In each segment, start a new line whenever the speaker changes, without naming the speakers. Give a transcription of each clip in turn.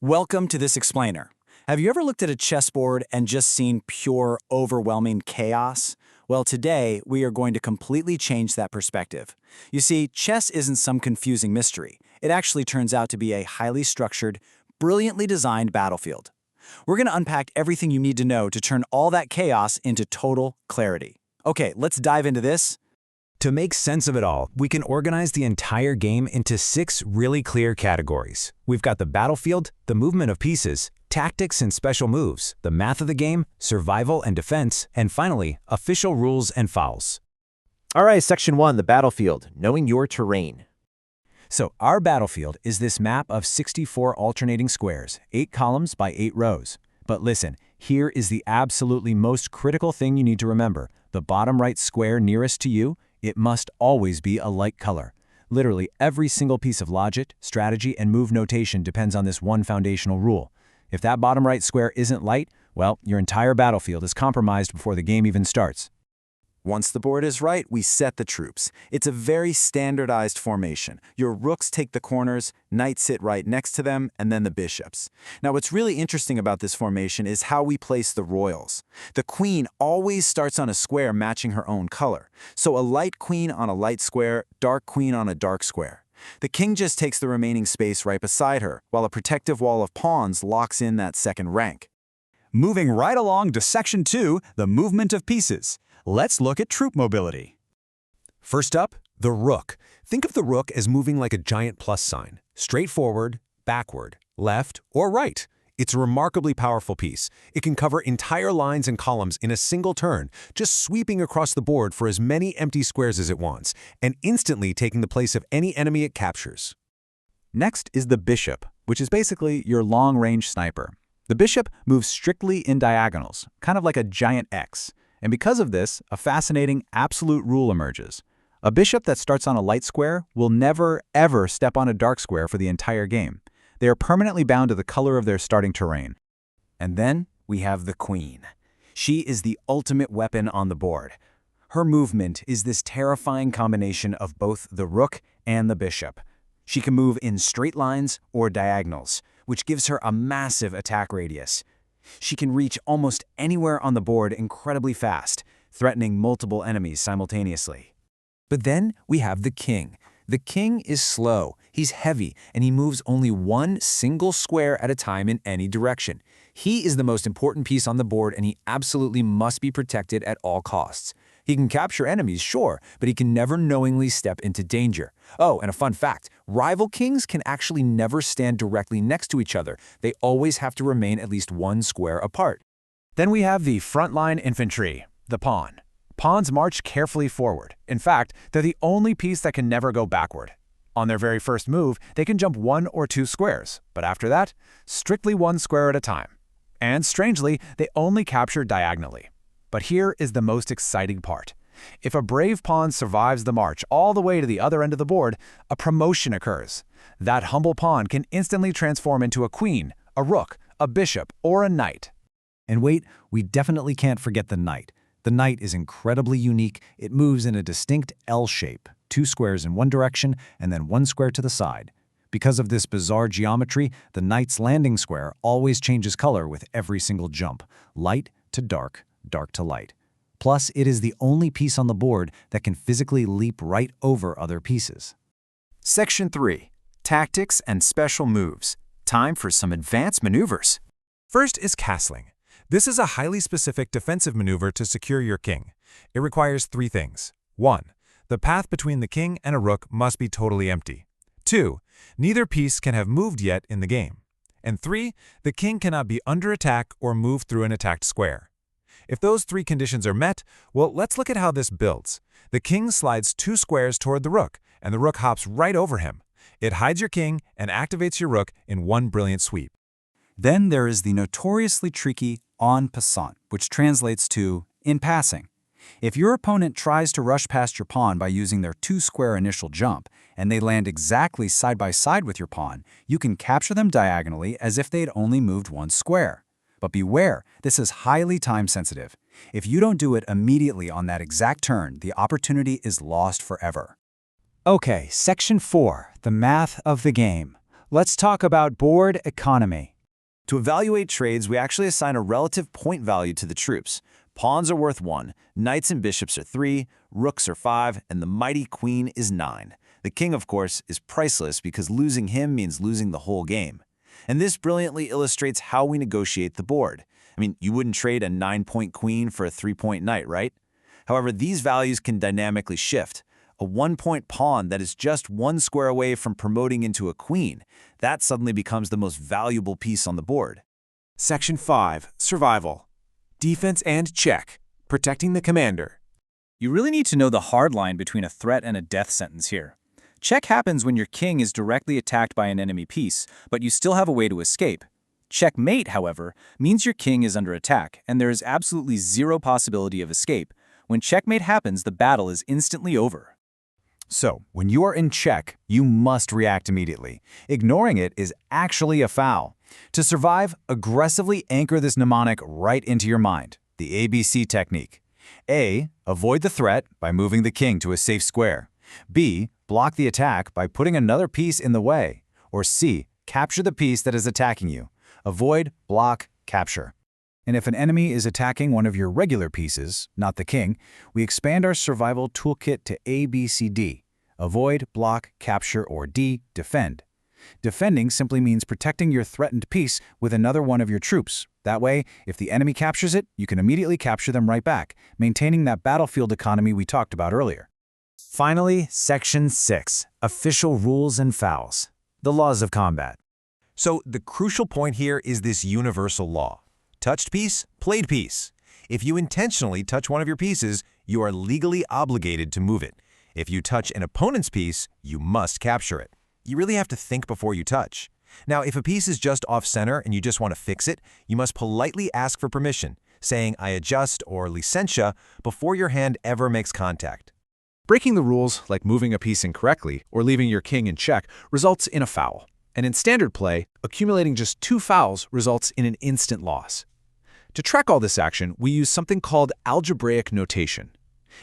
Welcome to this explainer. Have you ever looked at a chessboard and just seen pure, overwhelming chaos? Well, today we are going to completely change that perspective. You see, chess isn't some confusing mystery. It actually turns out to be a highly structured, brilliantly designed battlefield. We're going to unpack everything you need to know to turn all that chaos into total clarity. Okay, let's dive into this.
To make sense of it all, we can organize the entire game into 6 really clear categories. We've got the battlefield, the movement of pieces, tactics and special moves, the math of the game, survival and defense, and finally, official rules and fouls.
All right, Section 1, the battlefield, knowing your terrain.
So our battlefield is this map of 64 alternating squares, 8 columns by 8 rows. But listen, here is the absolutely most critical thing you need to remember. The bottom right square nearest to you, it must always be a light color. Literally every single piece of logic, strategy, and move notation depends on this one foundational rule. If that bottom right square isn't light, well, your entire battlefield is compromised before the game even starts.
Once the board is right, we set the troops. It's a very standardized formation. Your rooks take the corners, knights sit right next to them, and then the bishops. Now, what's really interesting about this formation is how we place the royals. The queen always starts on a square matching her own color. So a light queen on a light square, dark queen on a dark square. The king just takes the remaining space right beside her, while a protective wall of pawns locks in that second rank.
Moving right along to Section 2, the movement of pieces. Let's look at troop mobility.
First up, the rook. Think of the rook as moving like a giant plus sign, straight forward, backward, left, or right. It's a remarkably powerful piece. It can cover entire lines and columns in a single turn, just sweeping across the board for as many empty squares as it wants, and instantly taking the place of any enemy it captures.
Next is the bishop, which is basically your long-range sniper. The bishop moves strictly in diagonals, kind of like a giant X. And because of this, a fascinating absolute rule emerges. A bishop that starts on a light square will never, ever step on a dark square for the entire game. They are permanently bound to the color of their starting terrain.
And then we have the queen. She is the ultimate weapon on the board. Her movement is this terrifying combination of both the rook and the bishop. She can move in straight lines or diagonals, which gives her a massive attack radius. She can reach almost anywhere on the board incredibly fast, threatening multiple enemies simultaneously.
But then we have the king. The king is slow, he's heavy, and he moves only one single square at a time in any direction. He is the most important piece on the board, and he absolutely must be protected at all costs. He can capture enemies, sure, but he can never knowingly step into danger. Oh, and a fun fact, rival kings can actually never stand directly next to each other. They always have to remain at least one square apart.
Then we have the frontline infantry, the pawn. Pawns march carefully forward. In fact, they're the only piece that can never go backward. On their very first move, they can jump 1 or 2 squares, but after that, strictly 1 square at a time. And strangely, they only capture diagonally. But here is the most exciting part. If a brave pawn survives the march all the way to the other end of the board, a promotion occurs. That humble pawn can instantly transform into a queen, a rook, a bishop, or a knight.
And wait, we definitely can't forget the knight. The knight is incredibly unique. It moves in a distinct L shape, 2 squares in one direction and then 1 square to the side. Because of this bizarre geometry, the knight's landing square always changes color with every single jump, light to dark, dark to light. Plus, it is the only piece on the board that can physically leap right over other pieces.
Section 3, tactics and special moves. Time for some advanced maneuvers.
First is castling. This is a highly specific defensive maneuver to secure your king. It requires 3 things. 1. The path between the king and a rook must be totally empty. 2. Neither piece can have moved yet in the game. And 3. The king cannot be under attack or move through an attacked square. If those 3 conditions are met, well, let's look at how this builds. The king slides 2 squares toward the rook, and the rook hops right over him. It hides your king and activates your rook in one brilliant sweep.
Then there is the notoriously tricky en passant, which translates to in passing. If your opponent tries to rush past your pawn by using their 2-square initial jump, and they land exactly side by side with your pawn, you can capture them diagonally as if they'd only moved 1 square. But beware, this is highly time-sensitive. If you don't do it immediately on that exact turn, the opportunity is lost forever.
Okay, Section 4, the math of the game.
Let's talk about board economy.
To evaluate trades, we actually assign a relative point value to the troops. Pawns are worth 1, knights and bishops are 3, rooks are 5, and the mighty queen is 9. The king, of course, is priceless because losing him means losing the whole game. And this brilliantly illustrates how we negotiate the board. I mean, you wouldn't trade a 9-point queen for a 3-point knight, right? However, these values can dynamically shift. A 1-point pawn that is just 1 square away from promoting into a queen, that suddenly becomes the most valuable piece on the board.
Section 5. Survival. Defense and check. Protecting the commander.
You really need to know the hard line between a threat and a death sentence here. Check happens when your king is directly attacked by an enemy piece, but you still have a way to escape. Checkmate, however, means your king is under attack, and there is absolutely zero possibility of escape. When checkmate happens, the battle is instantly over.
So, when you are in check, you must react immediately. Ignoring it is actually a foul. To survive, aggressively anchor this mnemonic right into your mind, the ABC technique. A. Avoid the threat by moving the king to a safe square. B. Block the attack by putting another piece in the way. Or C. Capture the piece that is attacking you. Avoid, block, capture. And if an enemy is attacking one of your regular pieces, not the king, we expand our survival toolkit to A, B, C, D. Avoid, block, capture, or D, defend. Defending simply means protecting your threatened piece with another one of your troops. That way, if the enemy captures it, you can immediately capture them right back, maintaining that battlefield economy we talked about earlier. Finally, Section 6, Official Rules and Fouls. The Laws of Combat.
So the crucial point here is this universal law. Touched piece, played piece. If you intentionally touch one of your pieces, you are legally obligated to move it. If you touch an opponent's piece, you must capture it. You really have to think before you touch. Now, if a piece is just off-center and you just want to fix it, you must politely ask for permission, saying I adjust or licentia before your hand ever makes contact.
Breaking the rules, like moving a piece incorrectly or leaving your king in check, results in a foul. And in standard play, accumulating just 2 fouls results in an instant loss. To track all this action, we use something called algebraic notation.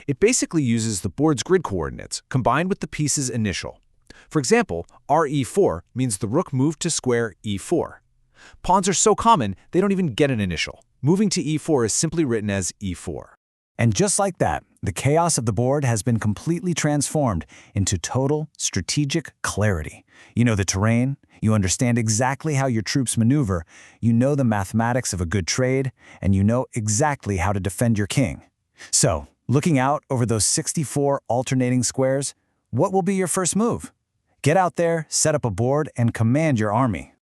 It basically uses the board's grid coordinates combined with the piece's initial. For example, RE4 means the rook moved to square E4. Pawns are so common, they don't even get an initial. Moving to E4 is simply written as E4.
And just like that, the chaos of the board has been completely transformed into total strategic clarity. You know the terrain, you understand exactly how your troops maneuver, you know the mathematics of a good trade, and you know exactly how to defend your king. So, looking out over those 64 alternating squares, what will be your first move? Get out there, set up a board, and command your army.